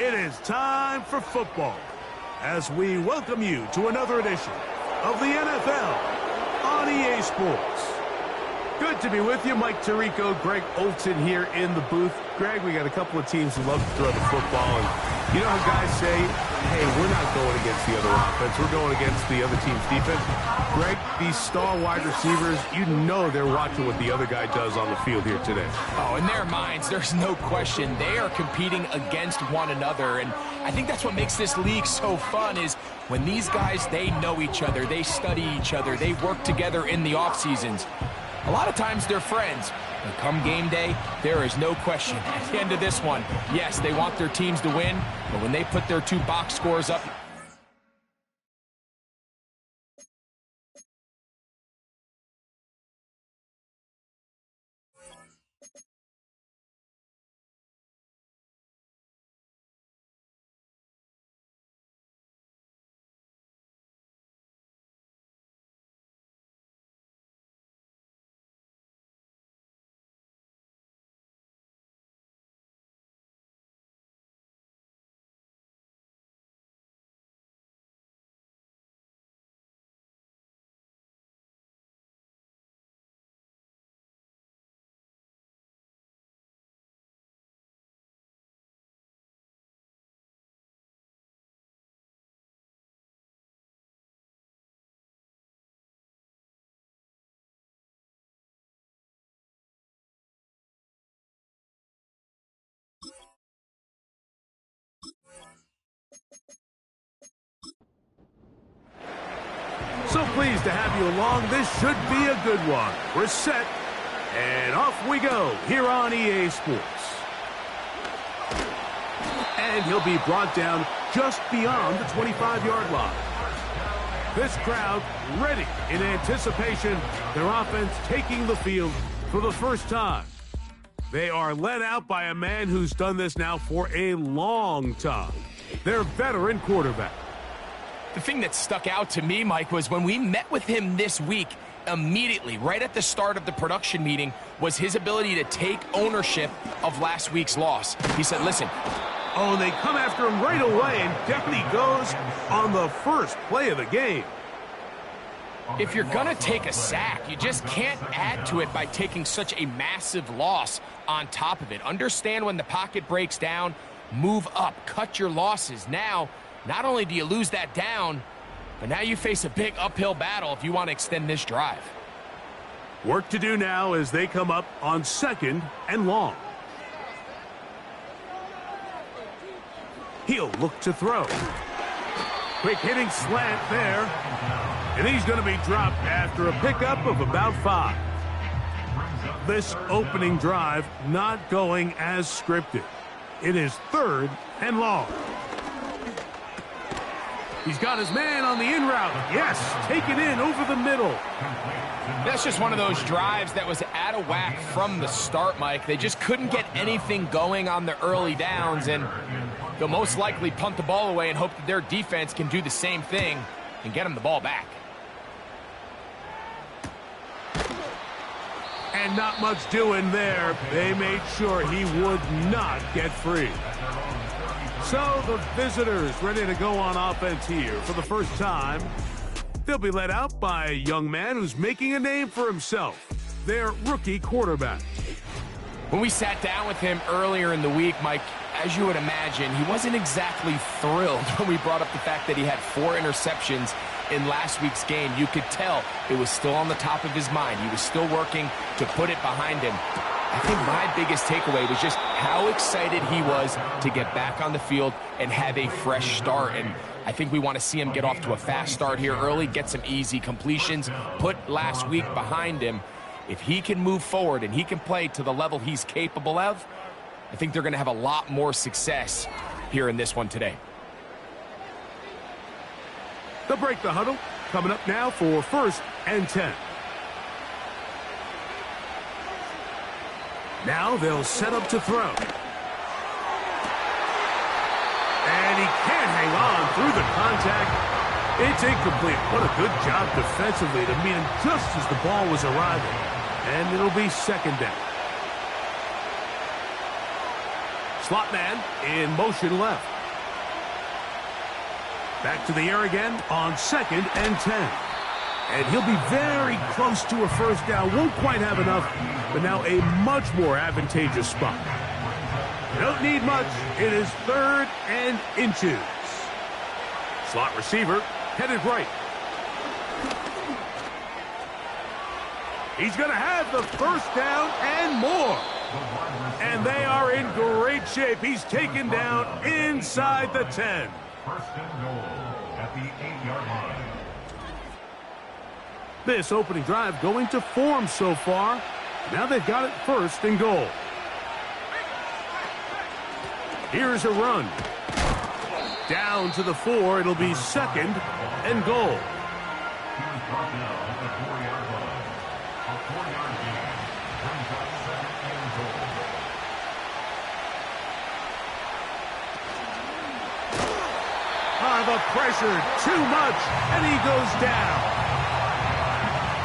It is time for football as we welcome you to another edition of the NFL on EA Sports. Good to be with you. Mike Tirico, Greg Olson here in the booth. Greg, we got a couple of teams who love to throw the football. And you know how guys say, hey, we're not going against the other offense. We're going against the other team's defense. Greg, these star wide receivers, you know they're watching what the other guy does on the field here today. Oh, in their minds, there's no question. They are competing against one another. And I think that's what makes this league so fun is when these guys, they know each other. They study each other. They work together in the off seasons. A lot of times they're friends, but come game day, there is no question. At the end of this one, yes, they want their teams to win, but when they put their two box scores up, So pleased to have you along. This should be a good one. We're set, and off we go here on EA Sports. And he'll be brought down just beyond the 25-yard line. This crowd ready in anticipation, their offense taking the field for the first time. They are led out by a man who's done this now for a long time. Their veteran quarterback. the thing that stuck out to me, Mike, was when we met with him this week, immediately, right at the start of the production meeting, was his ability to take ownership of last week's loss. He said, listen. Oh, and they come after him right away, and down he goes on the first play of the game. If you're going to take a sack, you just can't add to it by taking such a massive loss on top of it. Understand when the pocket breaks down, move up, cut your losses. Now, not only do you lose that down, but now you face a big uphill battle if you want to extend this drive. Work to do now as they come up on 2nd and long. He'll look to throw. Quick hitting slant there. And he's going to be dropped after a pickup of about 5. This opening drive not going as scripted. It is 3rd and long. He's got his man on the in route. Yes, taken in over the middle. That's just one of those drives that was out of whack from the start, Mike. They just couldn't get anything going on the early downs, and they'll most likely punt the ball away and hope that their defense can do the same thing and get them the ball back. And not much doing there. They made sure he would not get free. So the visitors ready to go on offense here for the first time. They'll be led out by a young man who's making a name for himself, their rookie quarterback. When we sat down with him earlier in the week, Mike, as you would imagine, he wasn't exactly thrilled when we brought up the fact that he had 4 interceptions in last week's game. You could tell it was still on the top of his mind. He was still working to put it behind him. I think my biggest takeaway was just how excited he was to get back on the field and have a fresh start. And I think we want to see him get off to a fast start here early, get some easy completions, put last week behind him. If he can move forward and he can play to the level he's capable of, I think they're going to have a lot more success here in this one today. They'll break the huddle. Coming up now for 1st and 10. Now they'll set up to throw. And he can't hang on through the contact. It's incomplete. What a good job defensively to meet him just as the ball was arriving. And it'll be 2nd down. Slot man in motion left. Back to the air again on 2nd and 10. And he'll be very close to a first down. Won't quite have enough, but now a much more advantageous spot. Don't need much. It is 3rd and inches. Slot receiver headed right. He's going to have the first down and more. And they are in great shape. He's taken down inside the 10. First and goal at the 8-yard line. This opening drive going to form so far. Now they've got it 1st and goal. Here's a run. Down to the 4. It'll be 2nd and goal. He was brought down at the 4-yard line. A 4-yard gain brings up 2nd and goal. The pressure, too much, and he goes down.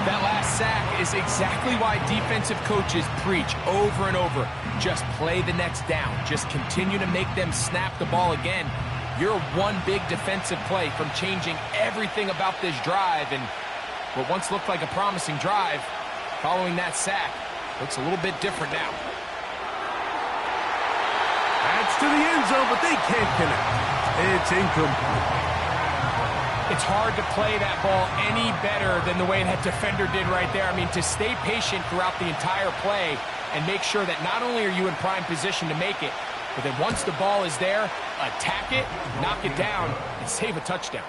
That last sack is exactly why defensive coaches preach over and over. Just play the next down. Just continue to make them snap the ball again. You're one big defensive play from changing everything about this drive, and what once looked like a promising drive, following that sack, looks a little bit different now. That's to the end zone, but they can't connect. It's incomplete. It's hard to play that ball any better than the way that defender did right there. I mean, to stay patient throughout the entire play and make sure that not only are you in prime position to make it, but then once the ball is there, attack it, knock it down, and save a touchdown.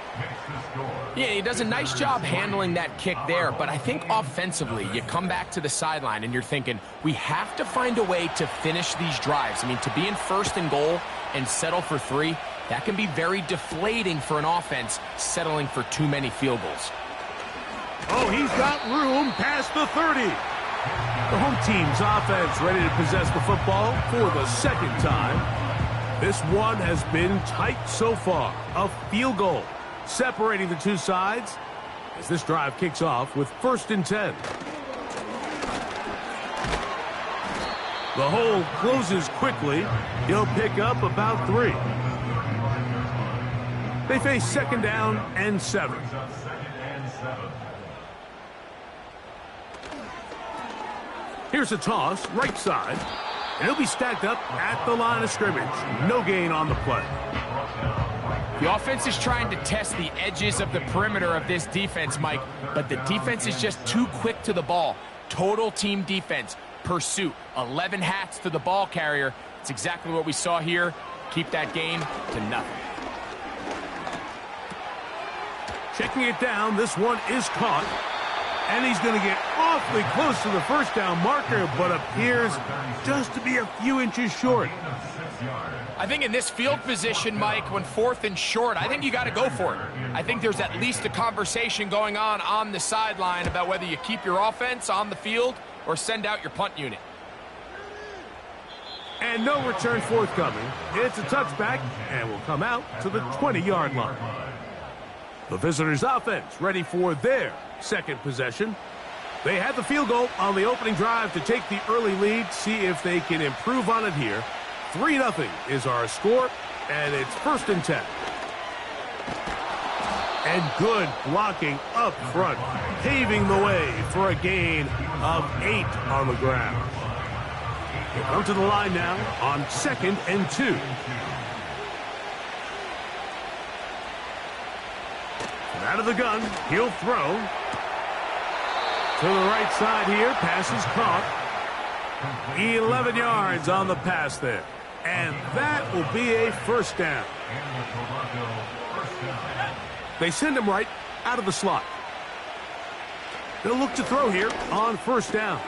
Yeah, he does a nice job handling that kick there, but I think offensively, you come back to the sideline and you're thinking, we have to find a way to finish these drives. I mean, to be in 1st and goal and settle for 3, that can be very deflating for an offense settling for too many field goals. Oh, he's got room past the 30. The home team's offense ready to possess the football for the 2nd time. This one has been tight so far. A field goal separating the two sides as this drive kicks off with 1st and 10. The hole closes quickly. He'll pick up about 3. They face 2nd down and 7. Here's a toss, right side, and he'll be stacked up at the line of scrimmage. No gain on the play. The offense is trying to test the edges of the perimeter of this defense, Mike, but the defense is just too quick to the ball. Total team defense, pursuit, 11 hats to the ball carrier. It's exactly what we saw here. Keep that game to nothing. Checking it down, this one is caught. And he's going to get awfully close to the first down marker, but appears just to be a few inches short. I think in this field position, Mike, when 4th and short, I think you got to go for it. I think there's at least a conversation going on the sideline about whether you keep your offense on the field or send out your punt unit. And no return forthcoming. It's a touchback and will come out to the 20-yard line. The visitors' offense ready for their 2nd possession. They had the field goal on the opening drive to take the early lead. See if they can improve on it here. 3-0 is our score, and it's 1st and 10. And good blocking up front, paving the way for a gain of 8 on the ground. They come to the line now on 2nd and 2. Out of the gun, he'll throw. To the right side here, pass is caught. 11 yards on the pass there. And that will be a first down. They send him right out of the slot. They'll look to throw here on 1st down.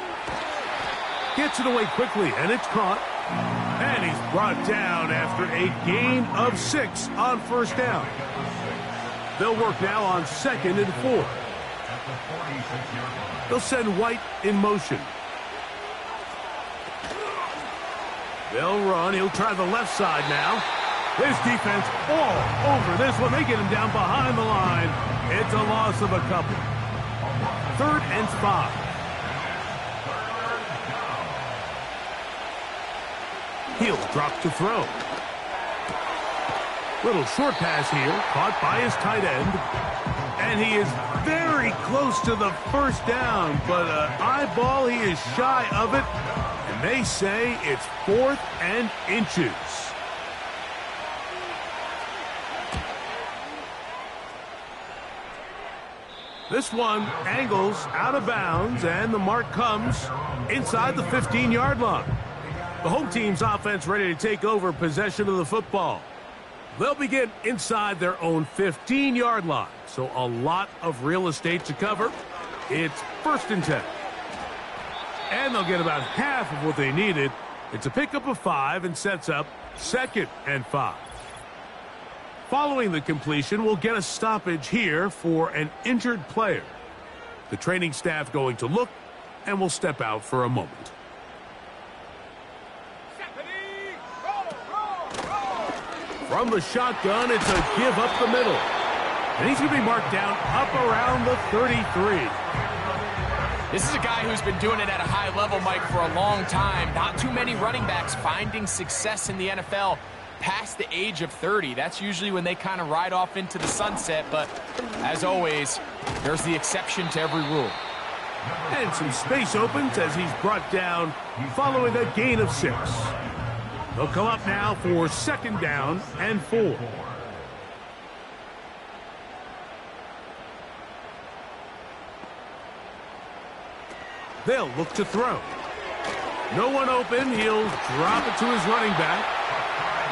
Gets it away quickly, and it's caught. And he's brought down after a gain of 6 on 1st down. They'll work now on 2nd and 4. They'll send White in motion. They'll run. He'll try the left side now. His defense all over this one. They get him down behind the line. It's a loss of a couple. 3rd and 5. He'll drop to throw. Little short pass here, caught by his tight end. And he is very close to the first down, but an eyeball, he is shy of it. And they say it's 4th and inches. This one angles out of bounds, and the mark comes inside the 15-yard line. The home team's offense ready to take over possession of the football. They'll begin inside their own 15-yard line, so a lot of real estate to cover. It's 1st and 10. And they'll get about half of what they needed. It's a pickup of 5 and sets up 2nd and 5. Following the completion, we'll get a stoppage here for an injured player. The training staff going to look, and will step out for a moment. From the shotgun, it's a give up the middle. And he's going to be marked down up around the 33. This is a guy who's been doing it at a high level, Mike, for a long time. Not too many running backs finding success in the NFL past the age of 30. That's usually when they kind of ride off into the sunset, but as always, there's the exception to every rule. And some space opens as he's brought down following a gain of 6. They'll come up now for 2nd down and 4. They'll look to throw. No one open. He'll drop it to his running back.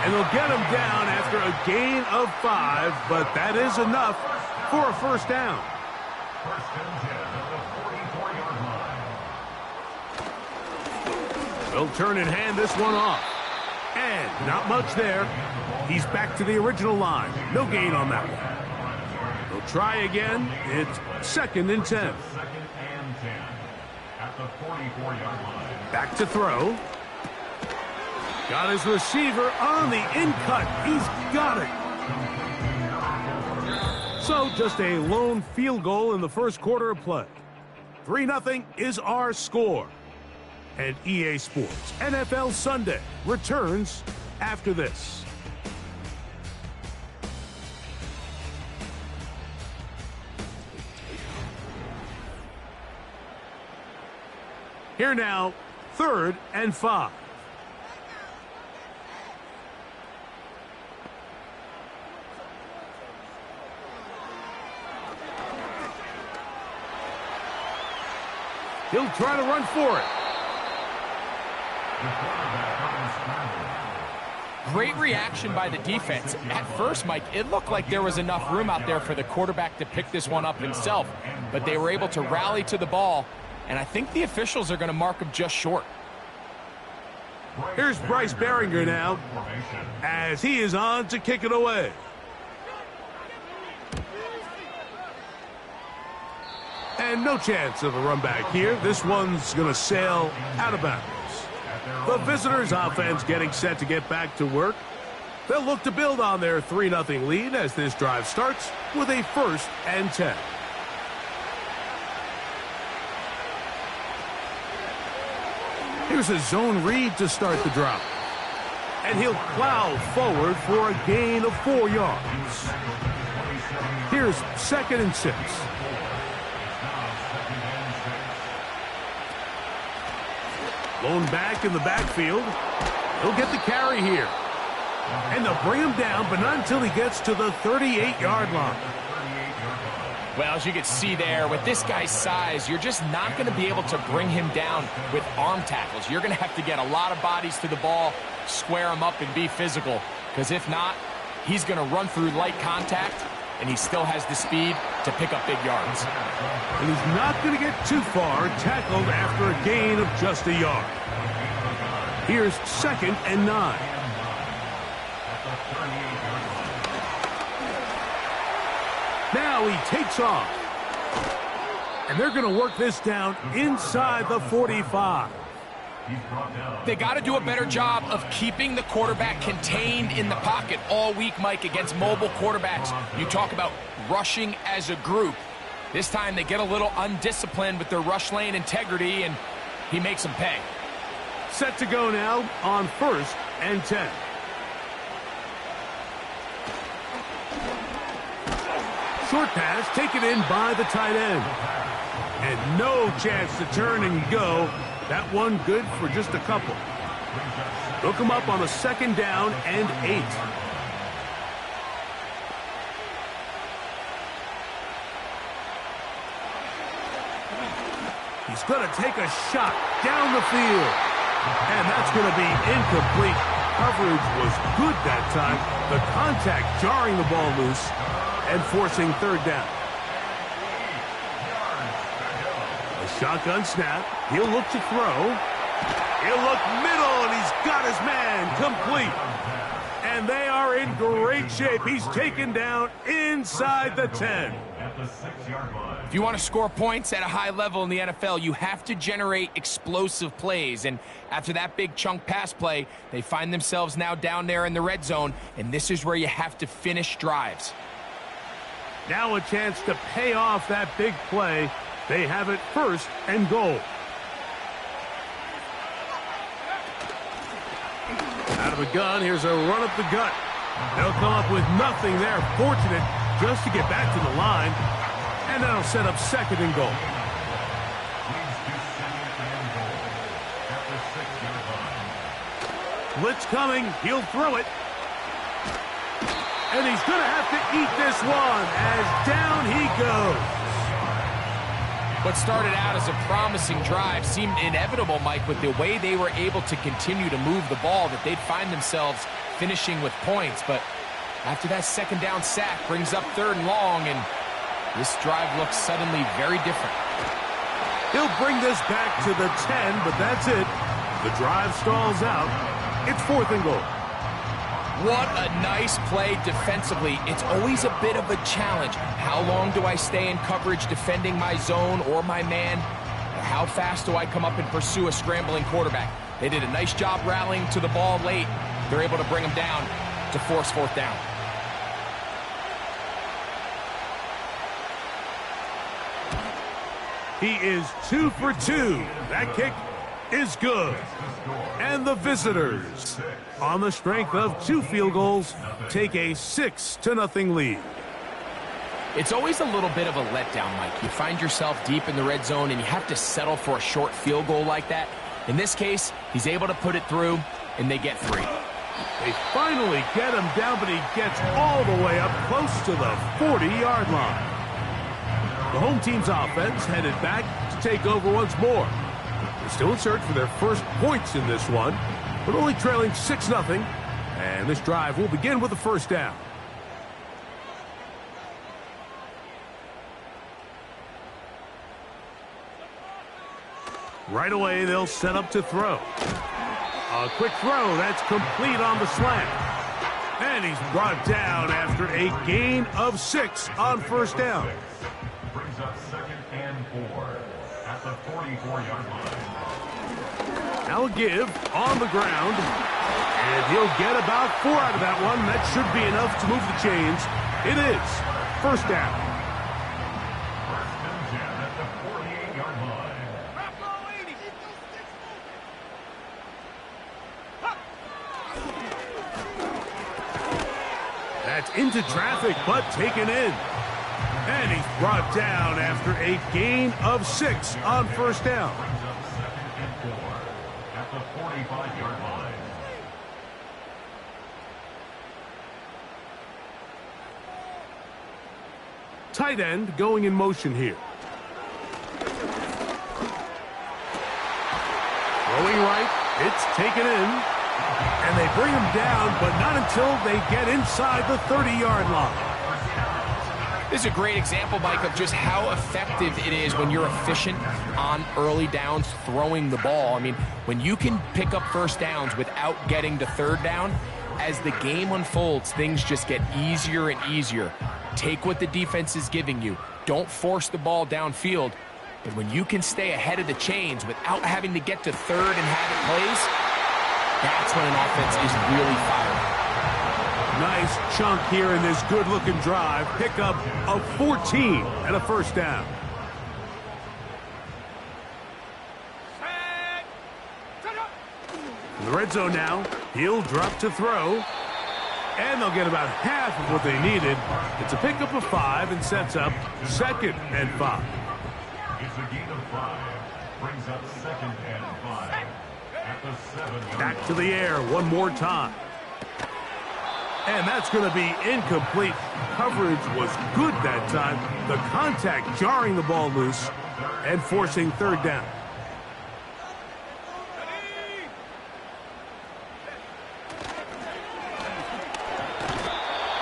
And they'll get him down after a gain of 5, but that is enough for a 1st down. 1st and 10 at the 44-yard line. They'll turn and hand this one off. And not much there. He's back to the original line. No gain on that one. They'll try again. It's 2nd and 10. 2nd and 10 at the 44-yard line. Back to throw. Got his receiver on the in-cut. He's got it. So just a lone field goal in the first quarter of play. 3-0 is our score. And EA Sports NFL Sunday returns after this. Here now, 3rd and 5. He'll try to run for it. Great reaction by the defense. At first, Mike, it looked like there was enough room out there for the quarterback to pick this one up himself, but they were able to rally to the ball, and I think the officials are going to mark him just short. Here's Bryce Behringer now, as he is on to kick it away. And no chance of a run back here. This one's going to sail out of bounds. The visitors' offense getting set to get back to work. They'll look to build on their 3-0 lead as this drive starts with a 1st and 10. Here's a zone read to start the drive. And he'll plow forward for a gain of 4 yards. Here's 2nd and 6. Blown back in the backfield. He'll get the carry here. And they'll bring him down, but not until he gets to the 38-yard line. Well, as you can see there, with this guy's size, you're just not going to be able to bring him down with arm tackles. You're going to have to get a lot of bodies to the ball, square him up, and be physical. Because if not, he's going to run through light contact, and he still has the speed to pick up big yards. And he's not going to get too far, tackled after a gain of just a yard. Here's 2nd and 9. Now he takes off. And they're going to work this down inside the 45. They got to do a better job of keeping the quarterback contained in the pocket all week, Mike, against mobile quarterbacks. You talk about rushing as a group. This time they get a little undisciplined with their rush lane integrity, and he makes them pay. Set to go now on 1st and 10. Short pass taken in by the tight end. And no chance to turn and go. That one good for just a couple. Hook him up on a 2nd down and 8. He's going to take a shot down the field. And that's going to be incomplete. Coverage was good that time. The contact jarring the ball loose and forcing 3rd down. A shotgun snap. He'll look to throw. He'll look middle, and he's got his man complete. And they are in great shape. He's taken down inside the 10. At the 6-yard line. If you want to score points at a high level in the NFL, you have to generate explosive plays. And after that big chunk pass play, they find themselves now down there in the red zone, and this is where you have to finish drives. Now a chance to pay off that big play. They have it 1st and goal. Out of a gun, here's a run up the gut. They'll come up with nothing there. Fortunate just to get back to the line. And that'll set up 2nd and goal. Blitz coming. He'll throw it. And he's going to have to eat this one as down he goes. What started out as a promising drive seemed inevitable, Mike, with the way they were able to continue to move the ball, that they'd find themselves finishing with points. But after that 2nd down sack brings up 3rd and long, and this drive looks suddenly very different. He'll bring this back to the 10, but that's it. The drive stalls out. It's 4th and goal. What a nice play defensively. It's always a bit of a challenge. How long do I stay in coverage defending my zone or my man? Or how fast do I come up and pursue a scrambling quarterback? They did a nice job rallying to the ball late. They're able to bring him down to force 4th down. He is 2 for 2. That kick is good. And the visitors, on the strength of 2 field goals, take a 6-0 lead. It's always a little bit of a letdown, Mike. You find yourself deep in the red zone and you have to settle for a short field goal like that. In this case, he's able to put it through, and they get 3. They finally get him down, but he gets all the way up close to the 40-yard line. The home team's offense headed back to take over once more. They're still in search for their first points in this one, but only trailing 6-0. And this drive will begin with the 1st down. Right away, they'll set up to throw. A quick throw that's complete on the slant. And he's brought down after a gain of 6 on 1st down. Brings up 2nd and 4 at the 44-yard line. Now a give on the ground. And he'll get about 4 out of that one. That should be enough to move the chains. It is 1st down. 1st and 10 at the 48-yard line. That's into traffic, but taken in. And he's brought down after a gain of 6 on 1st down. Brings up 2nd and 4 at the 45-yard line. Tight end going in motion here. Throwing right, it's taken in. And they bring him down, but not until they get inside the 30-yard line. This is a great example, Mike, of just how effective it is when you're efficient on early downs throwing the ball. I mean, when you can pick up 1st downs without getting to 3rd down, as the game unfolds, things just get easier and easier. Take what the defense is giving you. Don't force the ball downfield. But when you can stay ahead of the chains without having to get to 3rd and have it plays, that's when an offense is really firing. Nice chunk here in this good-looking drive. Pickup of 14 and a 1st down. In the red zone now, he'll drop to throw. And they'll get about half of what they needed. It's a pickup of 5 and sets up 2nd and 5. It's a gain of 5. Brings up 2nd and 5. At the 7. Back to the air one more time. And that's going to be incomplete. Coverage was good that time. The contact jarring the ball loose and forcing 3rd down.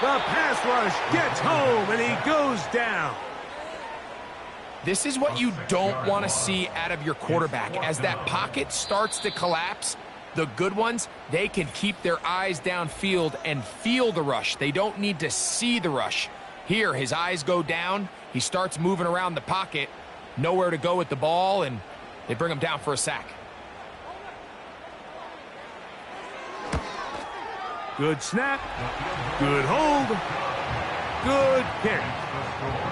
The pass rush gets home, and he goes down. This is what you don't want to see out of your quarterback. As that pocket starts to collapse, the good ones, they can keep their eyes downfield and feel the rush. They don't need to see the rush. Here, his eyes go down. He starts moving around the pocket, nowhere to go with the ball, and they bring him down for a sack. Good snap, good hold, good kick.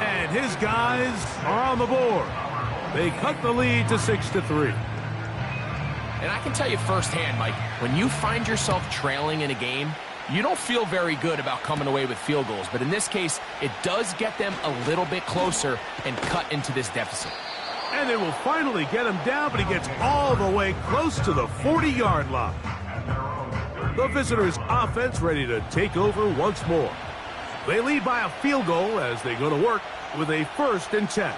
And his guys are on the board. They cut the lead to 6-3. And I can tell you firsthand, Mike, when you find yourself trailing in a game, you don't feel very good about coming away with field goals. But in this case, it does get them a little bit closer and cut into this deficit. And they will finally get him down, but he gets all the way close to the 40-yard line. The visitors' offense ready to take over once more. They lead by a field goal as they go to work with a 1st and 10.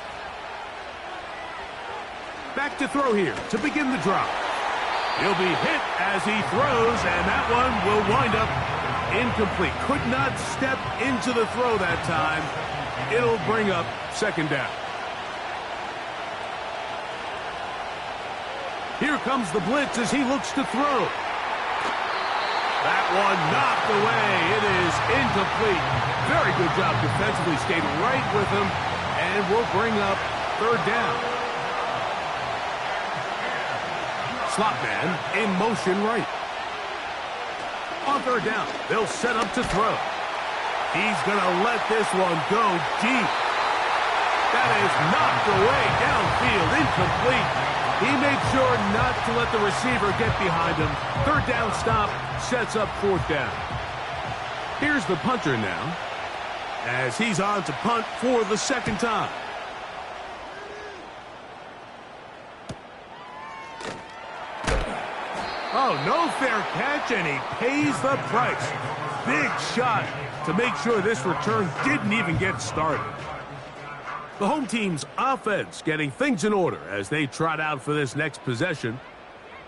Back to throw here to begin the drive. He'll be hit as he throws, and that one will wind up incomplete. Could not step into the throw that time. It'll bring up 2nd down. Here comes the blitz as he looks to throw. That one knocked away. It is incomplete. Very good job defensively. Stayed right with him, and will bring up 3rd down. Slot man in motion right. On 3rd down, they'll set up to throw. He's going to let this one go deep. That is knocked away downfield, incomplete. He made sure not to let the receiver get behind him. 3rd down stop sets up 4th down. Here's the punter now, as he's on to punt for the 2nd time. Oh, no fair catch, and he pays the price. Big shot to make sure this return didn't even get started. The home team's offense getting things in order as they trot out for this next possession.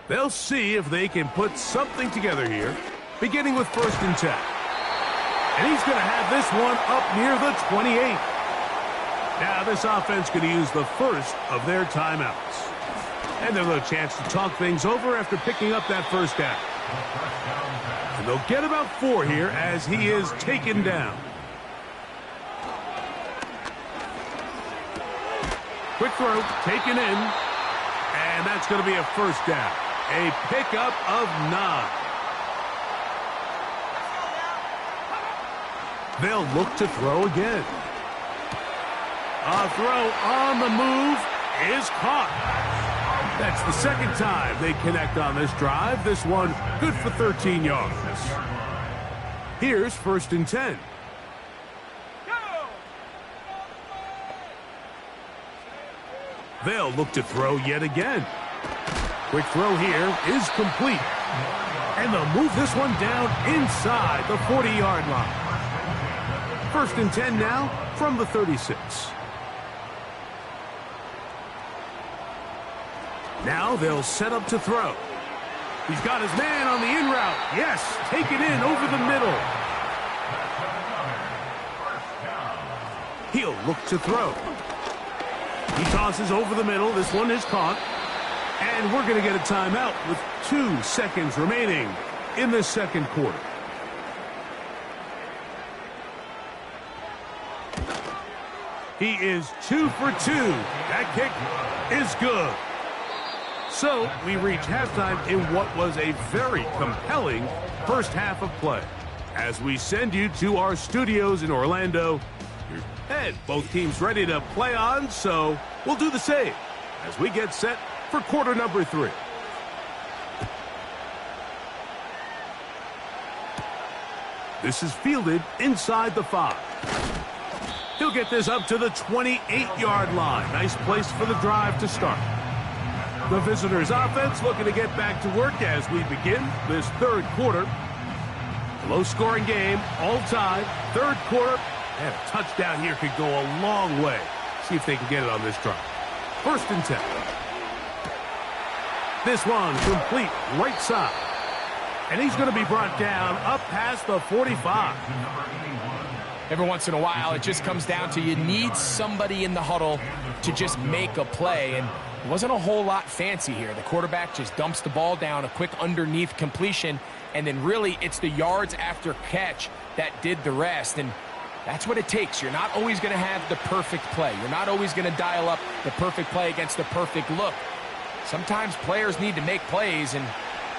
They'll see if they can put something together here, beginning with 1st and 10. And he's going to have this one up near the 28. Now this offense going to use the first of their timeouts. And they'll have a chance to talk things over after picking up that 1st down. And they'll get about 4 here as he is taken down. Quick throw, taken in, and that's going to be a 1st down. A pickup of 9. They'll look to throw again. A throw on the move is caught. That's the 2nd time they connect on this drive. This one good for 13 yards. Here's 1st and 10. They'll look to throw yet again. Quick throw here is complete. And they'll move this one down inside the 40-yard line. 1st and 10 now from the 36. Now they'll set up to throw. He's got his man on the in route. Yes, take it in over the middle. He'll look to throw. He tosses over the middle. This one is caught. And we're going to get a timeout with 2 seconds remaining in the 2nd quarter. He is 2 for 2. That kick is good. So we reach halftime in what was a very compelling 1st half of play. As we send you to our studios in Orlando, and both teams ready to play on, so we'll do the same as we get set for quarter number 3. This is fielded inside the 5. He'll get this up to the 28-yard line. Nice place for the drive to start. The visitors' offense looking to get back to work as we begin this third quarter. Low-scoring game, all tied, third quarter, and a touchdown here could go a long way. See if they can get it on this drive. 1st and 10. This one complete right side. And he's going to be brought down up past the 45. Every once in a while, it just comes down to you need somebody in the huddle to just make a play. And it wasn't a whole lot fancy here. The quarterback just dumps the ball down, a quick underneath completion, and then really it's the yards after catch that did the rest. And that's what it takes. You're not always going to have the perfect play. You're not always going to dial up the perfect play against the perfect look. Sometimes players need to make plays, and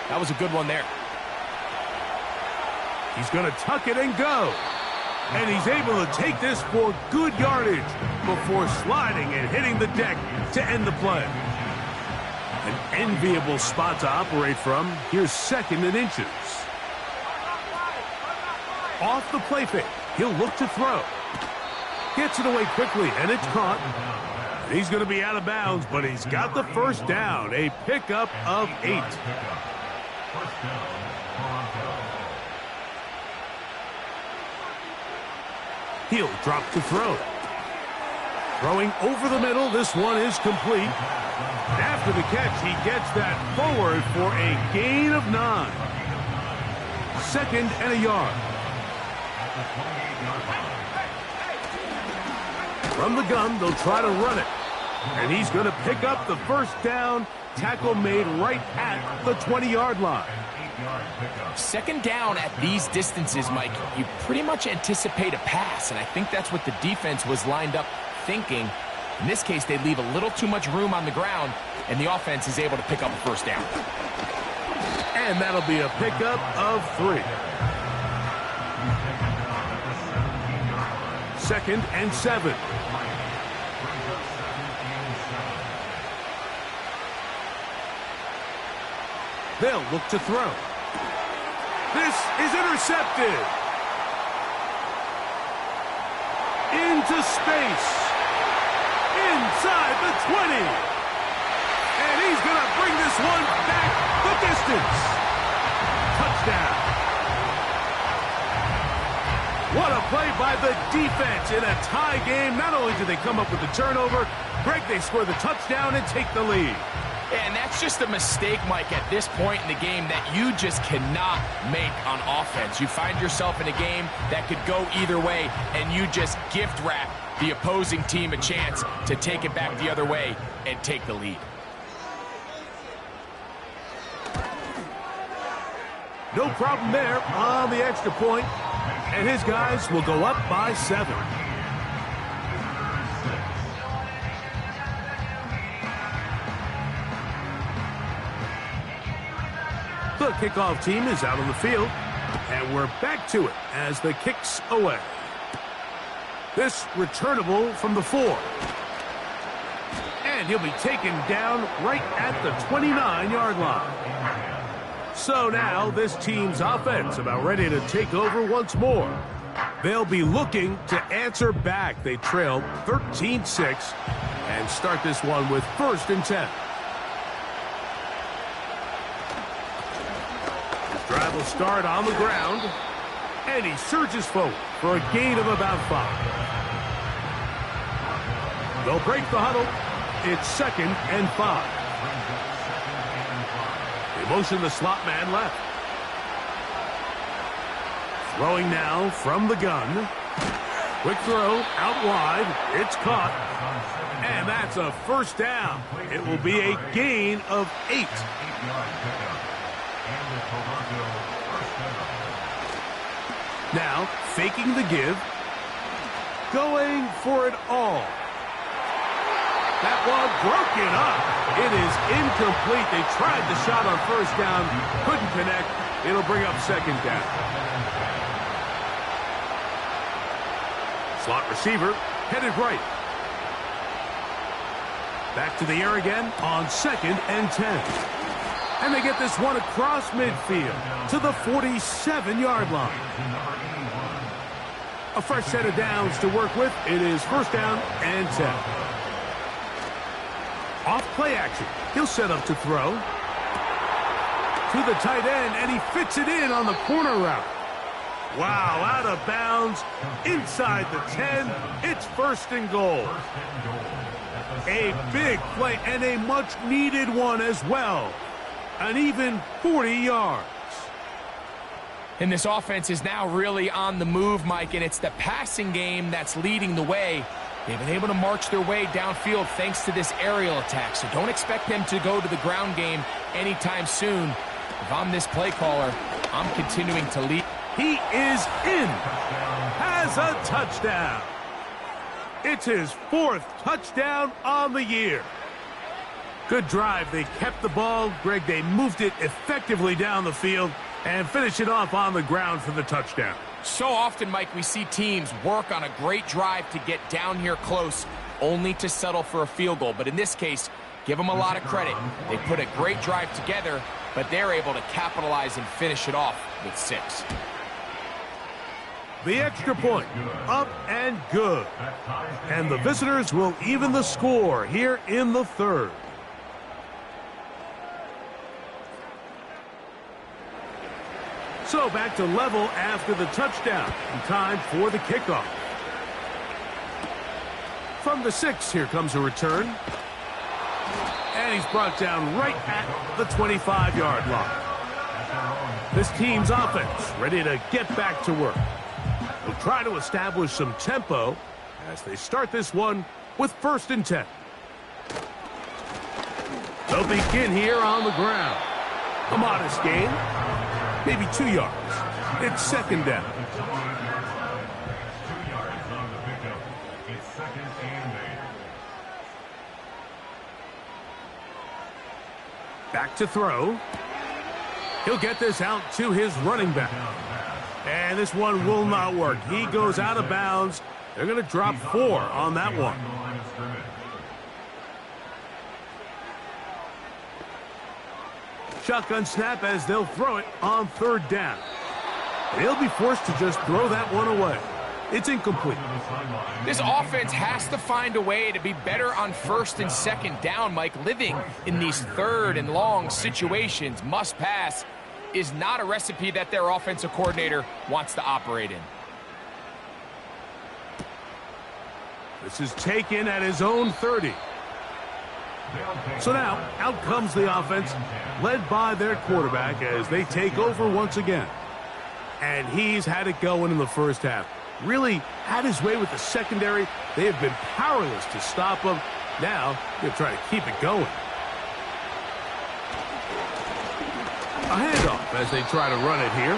that was a good one there. He's going to tuck it and go. And he's able to take this for good yardage before sliding and hitting the deck to end the play. An enviable spot to operate from. Here's 2nd and inches. Off the play fake. He'll look to throw. Gets it away quickly, and it's caught. And he's going to be out of bounds, but he's got the first down. A pickup of 8. He'll drop to throw. Throwing over the middle. This one is complete. After the catch, he gets that forward for a gain of 9. 2nd and a yard. From the gun, they'll try to run it. And he's going to pick up the first down. Tackle made right at the 20-yard line. 2nd down at these distances, Mike, you pretty much anticipate a pass, and I think that's what the defense was lined up thinking. In this case, they leave a little too much room on the ground, and the offense is able to pick up a first down. And that'll be a pickup of 3. 2nd and 7. They'll look to throw. This is intercepted. Into space. Inside the 20. And he's going to bring this one back the distance. Touchdown. What a play by the defense in a tie game. Not only did they come up with the turnover, Greg, they score the touchdown and take the lead. And that's just a mistake, Mike, at this point in the game that you just cannot make on offense. You find yourself in a game that could go either way, and you just gift wrap the opposing team a chance to take it back the other way and take the lead. No problem there on the extra point, and his guys will go up by 7. The kickoff team is out on the field, and we're back to it as the kick's away. This returnable from the 4. And he'll be taken down right at the 29-yard line. So now this team's offense about ready to take over once more. They'll be looking to answer back. They trail 13-6 and start this one with 1st and 10. Drive will start on the ground, and he surges forward for a gain of about 5. They'll break the huddle. It's 2nd and 5. They motion the slot man left. Throwing now from the gun. Quick throw out wide. It's caught. And that's a first down. It will be a gain of 8. Now, faking the give. Going for it all. That one broken up. It is incomplete. They tried the shot on first down. Couldn't connect. It'll bring up 2nd down. Slot receiver headed right. Back to the air again on 2nd and 10. And they get this one across midfield to the 47-yard line. A fresh set of downs to work with. It is first down and 10. Off play action. He'll set up to throw. To the tight end, and he fits it in on the corner route. Wow, out of bounds, inside the 10. It's first and goal. A big play and a much-needed one as well. An even 40 yards. And this offense is now really on the move, Mike, and it's the passing game that's leading the way. They've been able to march their way downfield thanks to this aerial attack, so don't expect them to go to the ground game anytime soon. If I'm this play caller, I'm continuing to lead. He is in. Has a touchdown. It's his 4th touchdown on the year. Good drive. They kept the ball. Greg, they moved it effectively down the field and finish it off on the ground for the touchdown. So often, Mike, we see teams work on a great drive to get down here close, only to settle for a field goal. But in this case, give them a lot of credit. They put a great drive together, but they're able to capitalize and finish it off with 6. The extra point, up and good. And the visitors will even the score here in the 3rd. So back to level after the touchdown. And time for the kickoff. From the 6, here comes a return. And he's brought down right at the 25-yard line. This team's offense ready to get back to work. They'll try to establish some tempo as they start this one with first and 10. They'll begin here on the ground. A modest gain. Maybe 2 yards. It's second down. 2 yards on the pickup. It's second and 8. Back to throw. He'll get this out to his running back. And this one will not work. He goes out of bounds. They're going to drop 4 on that one. Shotgun snap as they'll throw it on 3rd down. And he'll be forced to just throw that one away. It's incomplete. This offense has to find a way to be better on 1st and 2nd down, Mike. Living in these 3rd and long situations, must pass, is not a recipe that their offensive coordinator wants to operate in. This is taken at his own 30. So now, out comes the offense, led by their quarterback as they take over once again. And he's had it going in the first half. Really had his way with the secondary. They have been powerless to stop him. Now, they'll try to keep it going. A handoff as they try to run it here.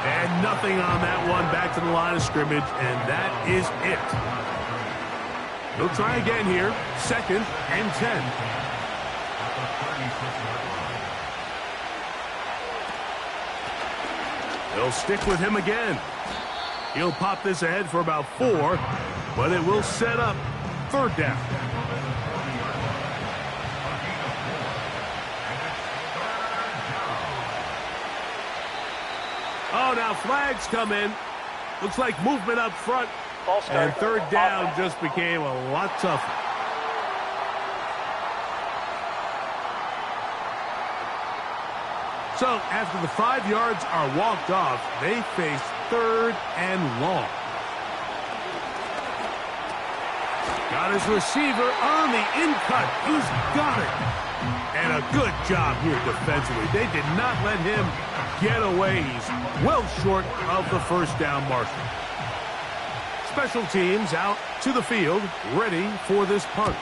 And nothing on that one. Back to the line of scrimmage, and that is it. They'll try again here. Second and 10. They'll stick with him again. He'll pop this ahead for about 4, but it will set up 3rd down. Oh, now flags come in. Looks like movement up front. And 3rd down just became a lot tougher. So after the 5 yards are walked off, they face 3rd and long. Got his receiver on the in-cut. He's got it. And a good job here defensively. They did not let him get away. He's well short of the first down marker. Special teams out to the field, ready for this punt.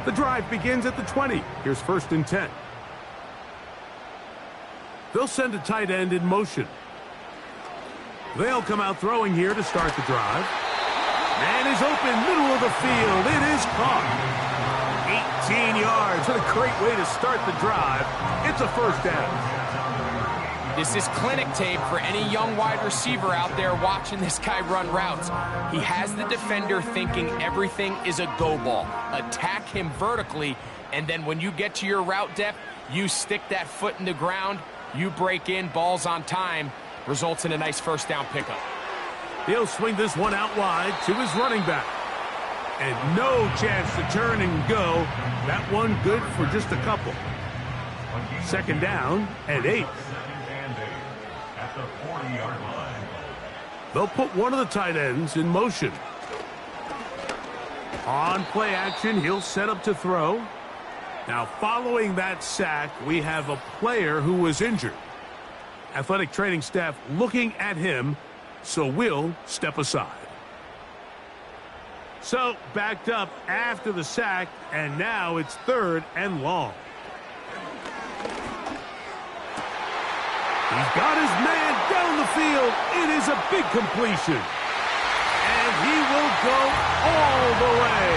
The drive begins at the 20. Here's 1st and 10. They'll send a tight end in motion. They'll come out throwing here to start the drive. Man is open, middle of the field. It is caught. 18 yards. What a great way to start the drive. It's a first down. This is clinic tape for any young wide receiver out there watching this guy run routes. He has the defender thinking everything is a go ball. Attack him vertically, and then when you get to your route depth, you stick that foot in the ground, you break in, balls on time, results in a nice first down pickup. He'll swing this one out wide to his running back. And no chance to turn and go. That one good for just a couple. Second down and 8. At the 40-yard line. They'll put one of the tight ends in motion. On play action, he'll set up to throw. Now, following that sack, we have a player who was injured. Athletic training staff looking at him, so we'll step aside. So, backed up after the sack, and now it's 3rd and long. He's got his man down the field. It is a big completion. And he will go all the way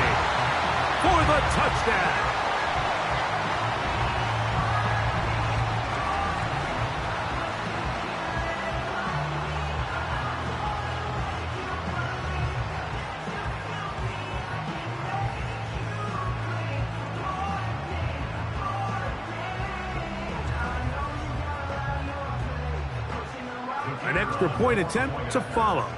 for the touchdown. An extra point attempt to follow.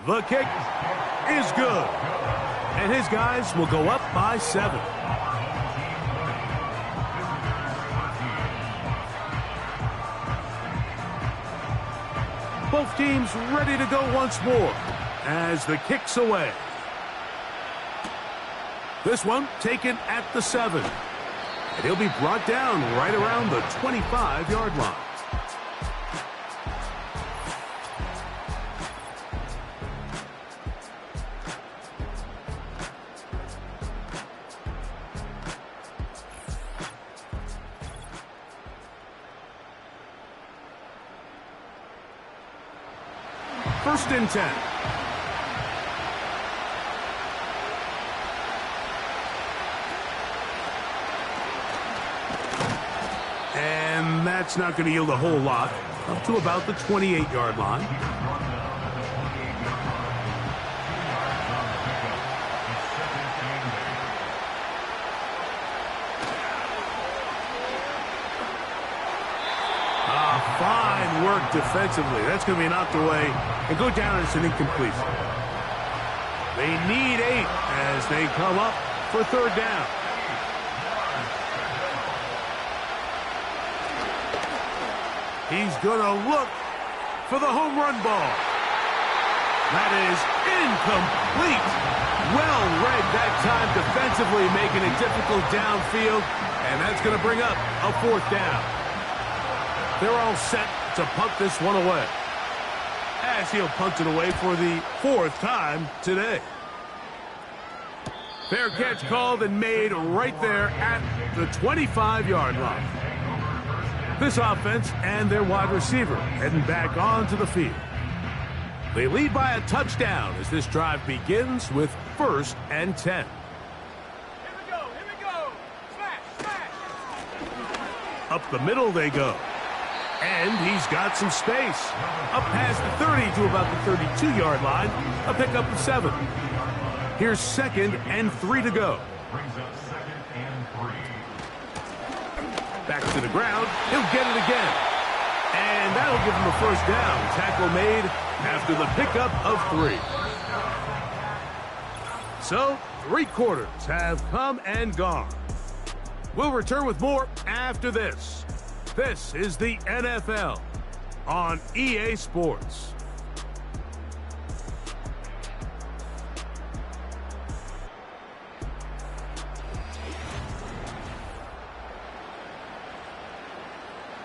The kick is good. And his guys will go up by 7. Both teams ready to go once more as the kick's away. This one taken at the 7. And he'll be brought down right around the 25-yard line. First and 10. And that's not going to yield a whole lot. Up to about the 28-yard line. Fine work defensively. That's going to be knocked away and go down as an incompletion. They need 8 as they come up for 3rd down. He's going to look for the home run ball. That is incomplete. Well read that time defensively, making it difficult downfield, and that's going to bring up a 4th down. They're all set to punt this one away, as he'll punt it away for the 4th time today. Fair catch called and made right there at the 25-yard line. This offense and their wide receiver heading back onto the field. They lead by a touchdown as this drive begins with 1st and 10. Here we go. Smash. Up the middle they go. And he's got some space. Up past the 30 to about the 32-yard line. A pickup of 7. Here's 2nd and 3 to go. Brings up 2nd and 3. Back to the ground. He'll get it again. And that'll give him a 1st down. Tackle made after the pickup of 3. So, 3 quarters have come and gone. We'll return with more after this. This is the NFL on EA Sports.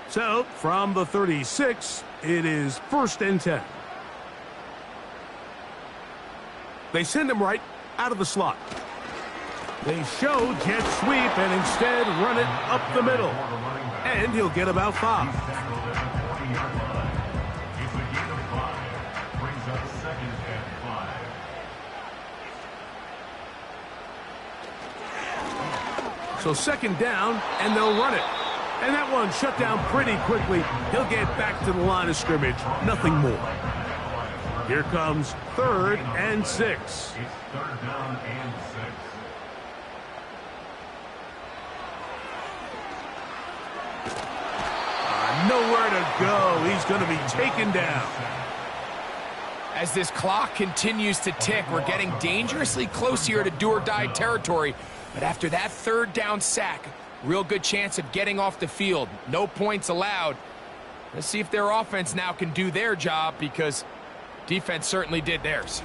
So, from the 36, it is 1st and 10. They send him right out of the slot. They show jet sweep and instead run it up the middle. And he'll get about 5. It's a gain of 5. Brings up 2nd and So second down, and they'll run it. And that one shut down pretty quickly. He'll get back to the line of scrimmage. Nothing more. Here comes 3rd and 6. It's 3rd down and 6. Nowhere to go. He's going to be taken down. As this clock continues to tick, we're getting dangerously close here to do-or-die territory. But after that 3rd down sack, real good chance of getting off the field. No points allowed. Let's see if their offense now can do their job, because defense certainly did theirs.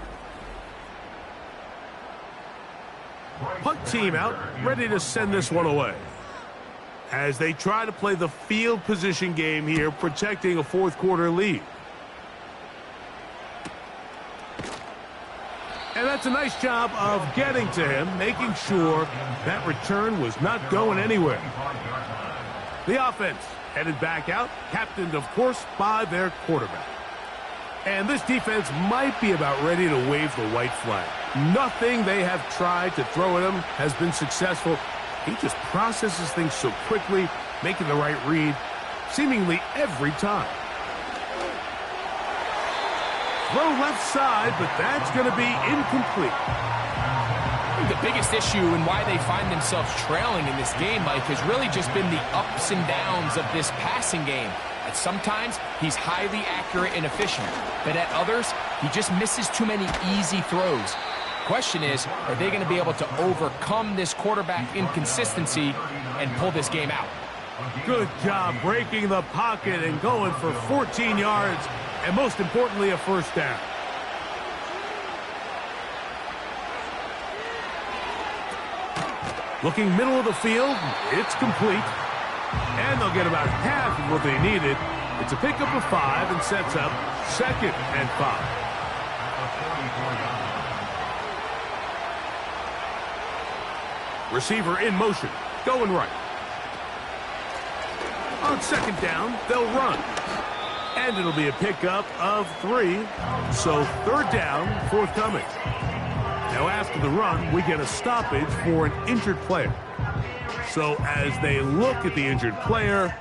Punt team out, ready to send this one away. As they try to play the field position game here, protecting a 4th quarter lead. And that's a nice job of getting to him, making sure that return was not going anywhere. The offense headed back out, captained, of course, by their quarterback. And this defense might be about ready to wave the white flag. Nothing they have tried to throw at him has been successful. He just processes things so quickly, making the right read, seemingly every time. Throw left side, but that's going to be incomplete. I think the biggest issue and why they find themselves trailing in this game, Mike, has really just been the ups and downs of this passing game. At sometimes, he's highly accurate and efficient, but at others, he just misses too many easy throws. Question is, are they going to be able to overcome this quarterback inconsistency and pull this game out? Good job breaking the pocket and going for 14 yards, and most importantly, a 1st down. Looking middle of the field, it's complete. And they'll get about half of what they needed. It's a pickup of 5 and sets up 2nd and 5. Receiver in motion, going right. On 2nd down, they'll run. And it'll be a pickup of 3. So 3rd down, forthcoming. Now after the run, we get a stoppage for an injured player. So as they look at the injured player,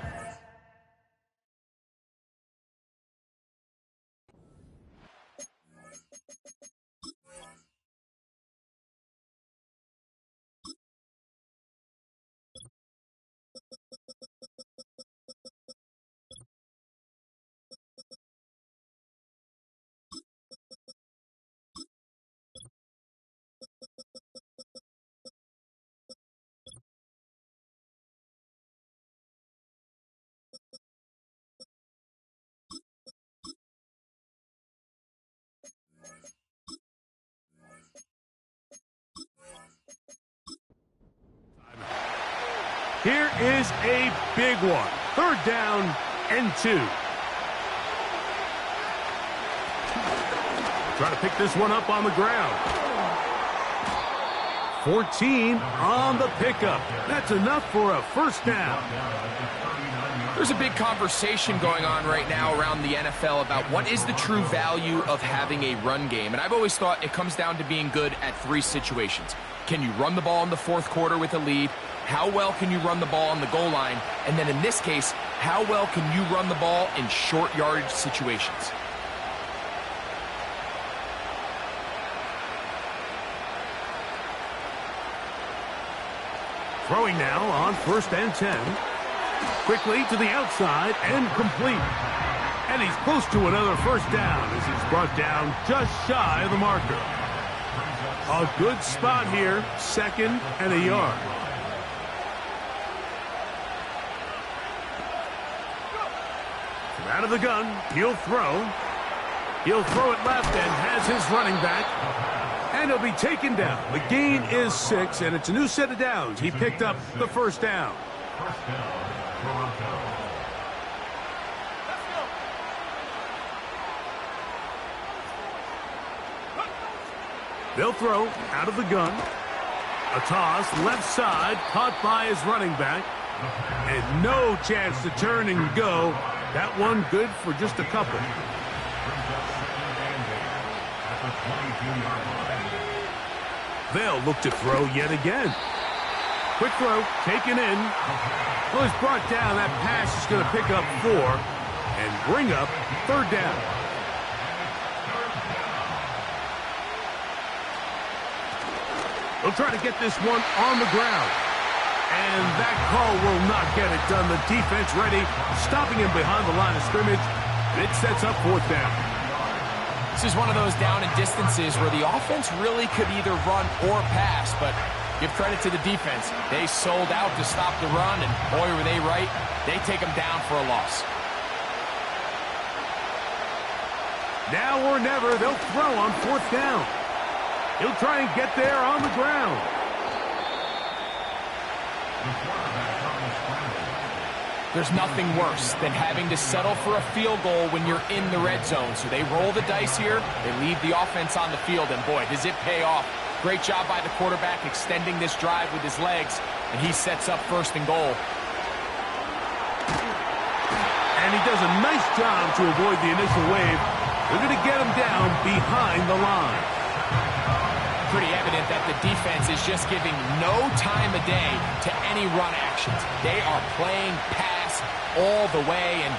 here is a big one. 3rd down and 2. Try to pick this one up on the ground. 14 on the pickup. That's enough for a 1st down. There's a big conversation going on right now around the NFL about what is the true value of having a run game. And I've always thought it comes down to being good at 3 situations. Can you run the ball in the 4th quarter with a lead? How well can you run the ball on the goal line? And then in this case, how well can you run the ball in short yardage situations? Throwing now on 1st and 10. Quickly to the outside and complete. And he's close to another 1st down as he's brought down just shy of the marker. A good spot here, 2nd and a yard. From out of the gun, he'll throw. He'll throw it left and has his running back. And he'll be taken down. The gain is 6, and it's a new set of downs. He picked up the 1st down. They'll throw out of the gun. A toss, left side, caught by his running back. And no chance to turn and go. That one good for just a couple. They'll look to throw yet again. Quick throw, taken in. Well, it's brought down. That pass is going to pick up 4 and bring up 3rd down. They'll try to get this one on the ground. And that call will not get it done. The defense ready, stopping him behind the line of scrimmage. And it sets up 4th down. This is one of those down and distances where the offense really could either run or pass, but give credit to the defense. They sold out to stop the run, and boy, were they right. They take them down for a loss. Now or never, they'll throw on 4th down. He'll try and get there on the ground. There's nothing worse than having to settle for a field goal when you're in the red zone. So they roll the dice here. They leave the offense on the field, and boy, does it pay off. Great job by the quarterback extending this drive with his legs, and he sets up 1st and goal. And he does a nice job to avoid the initial wave. They're going to get him down behind the line. Pretty evident that the defense is just giving no time of day to any run actions. They are playing pass all the way, and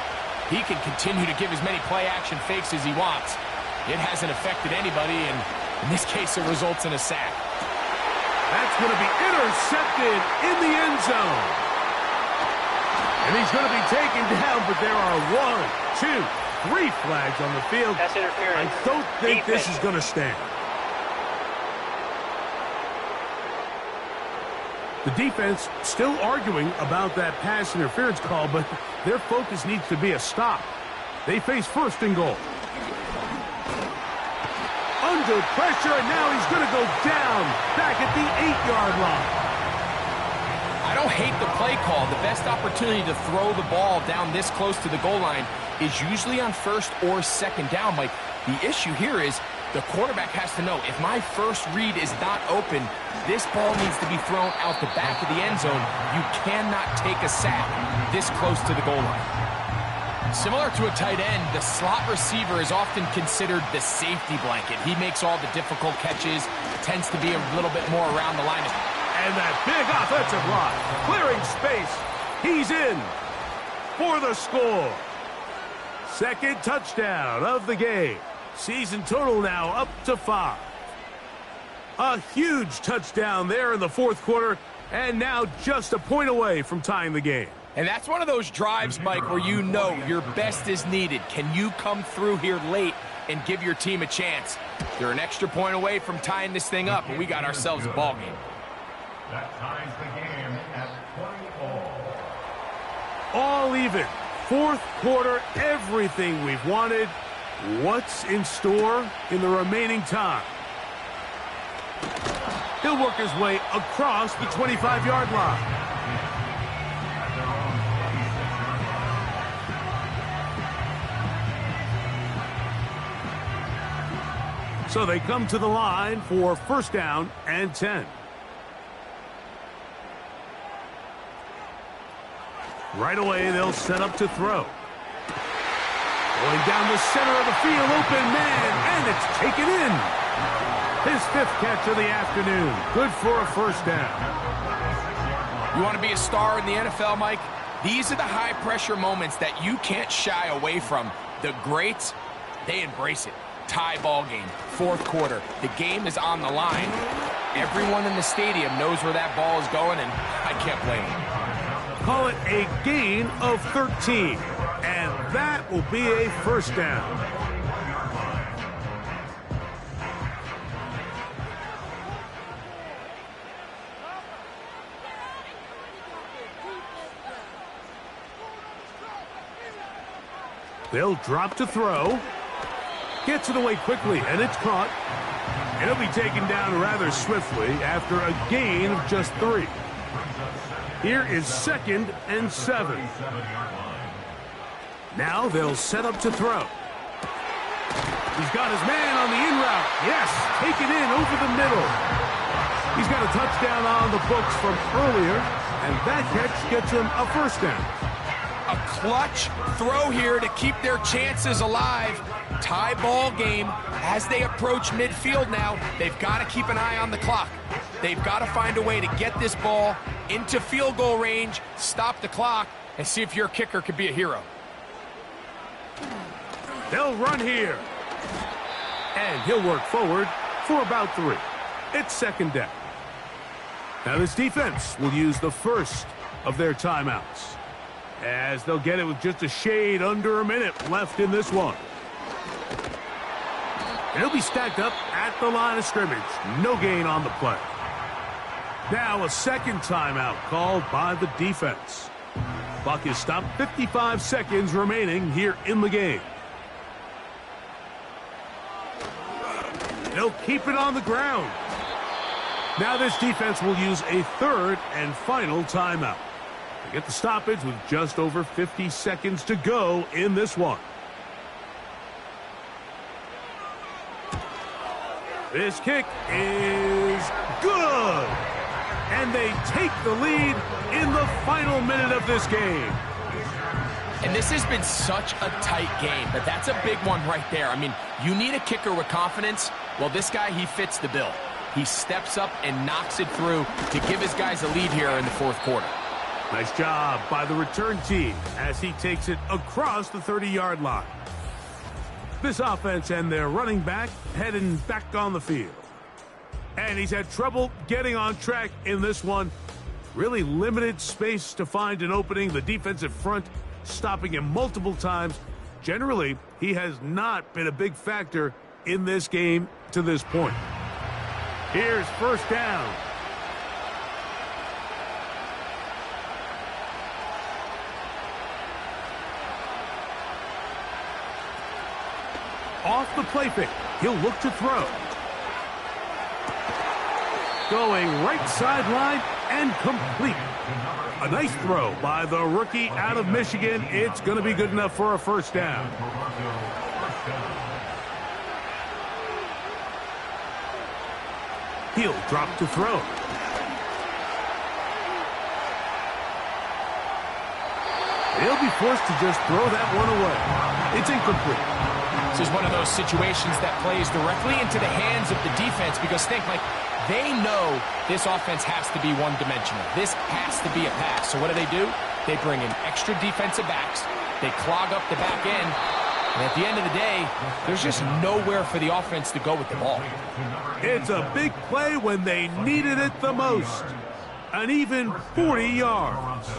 he can continue to give as many play-action fakes as he wants. It hasn't affected anybody, and in this case, it results in a sack. That's going to be intercepted in the end zone. And he's going to be taken down, but there are 1, 2, 3 flags on the field. That's interference. I don't think this is going to stand. The defense still arguing about that pass interference call, but their focus needs to be a stop. They face 1st and goal. Under pressure, and now he's going to go down back at the 8-yard line. I don't hate the play call. The best opportunity to throw the ball down this close to the goal line is usually on 1st or 2nd down, Mike. The issue here is the quarterback has to know, if my first read is not open, this ball needs to be thrown out the back of the end zone. You cannot take a sack this close to the goal line. Similar to a tight end, the slot receiver is often considered the safety blanket. He makes all the difficult catches, tends to be a little bit more around the line. And that big offensive line, clearing space. He's in for the score. 2nd touchdown of the game. Season total now up to 5. A huge touchdown there in the 4th quarter, and now just a point away from tying the game. And that's one of those drives, Mike, where you know your best is needed. Can you come through here late and give your team a chance? They're an extra point away from tying this thing up, and we got ourselves a ball game. That ties the game at 20 all. All even. 4th quarter, everything we've wanted. What's in store in the remaining time? He'll work his way across the 25-yard line. So they come to the line for 1st down and 10. Right away, they'll set up to throw. Going down the center of the field, open man, and it's taken in. His 5th catch of the afternoon. Good for a 1st down. You want to be a star in the NFL, Mike? These are the high-pressure moments that you can't shy away from. The greats, they embrace it. Tie ball game, 4th quarter. The game is on the line. Everyone in the stadium knows where that ball is going, and I can't blame them. Call it a gain of 13. And that will be a 1st down. They'll drop to throw. Gets it away quickly, and it's caught. And it'll be taken down rather swiftly after a gain of just 3. Here is 2nd and 7. Now they'll set up to throw. He's got his man on the in route. Yes, taken in over the middle. He's got a touchdown on the books from earlier, and that catch gets him a 1st down. A clutch throw here to keep their chances alive. Tie ball game as they approach midfield now. They've got to keep an eye on the clock. They've got to find a way to get this ball into field goal range, stop the clock, and see if your kicker could be a hero. They'll run here. And he'll work forward for about 3. It's second down. Now this defense will use the first of their timeouts, as they'll get it with just a shade under a minute left in this one. They'll be stacked up at the line of scrimmage. No gain on the play. Now a second timeout called by the defense. Clock is stopped, 55 seconds remaining here in the game. They'll keep it on the ground. Now this defense will use a third and final timeout. They get the stoppage with just over 50 seconds to go in this one. This kick is good. And they take the lead in the final minute of this game. And this has been such a tight game, but that's a big one right there. I mean, you need a kicker with confidence. Well, this guy, he fits the bill. He steps up and knocks it through to give his guys a lead here in the fourth quarter. Nice job by the return team as he takes it across the 30-yard line. This offense and their running back heading back on the field. And he's had trouble getting on track in this one. Really limited space to find an opening. The defensive front stopping him multiple times. Generally, he has not been a big factor in this game to this point. Here's first down. Off the play fake, he'll look to throw. Going right sideline and complete. A nice throw by the rookie out of Michigan. It's going to be good enough for a first down. He'll drop to throw. He'll be forced to just throw that one away. It's incomplete. This is one of those situations that plays directly into the hands of the defense because think, like, they know this offense has to be one-dimensional. This has to be a pass. So what do? They bring in extra defensive backs. They clog up the back end. And at the end of the day, there's just nowhere for the offense to go with the ball. It's a big play when they needed it the most. An even 40 yards.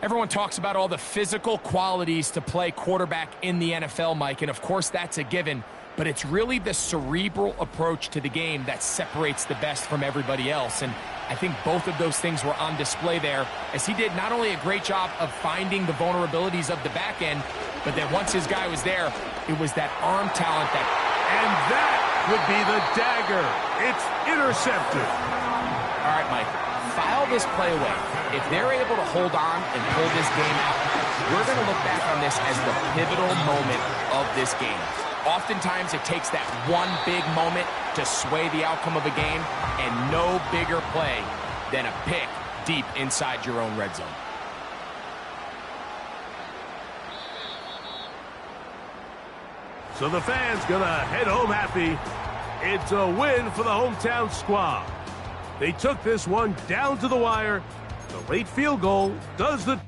Everyone talks about all the physical qualities to play quarterback in the NFL, Mike, and of course that's a given, but it's really the cerebral approach to the game that separates the best from everybody else, and I think both of those things were on display there, as he did not only a great job of finding the vulnerabilities of the back end, but then once his guy was there, it was that arm talent that... And that would be the dagger. It's intercepted. All right, Mike, file this play away. If they're able to hold on and pull this game out, we're going to look back on this as the pivotal moment of this game. Oftentimes, it takes that one big moment to sway the outcome of a game, and no bigger play than a pick deep inside your own red zone. So the fans gonna head home happy. It's a win for the hometown squad. They took this one down to the wire. The late field goal does the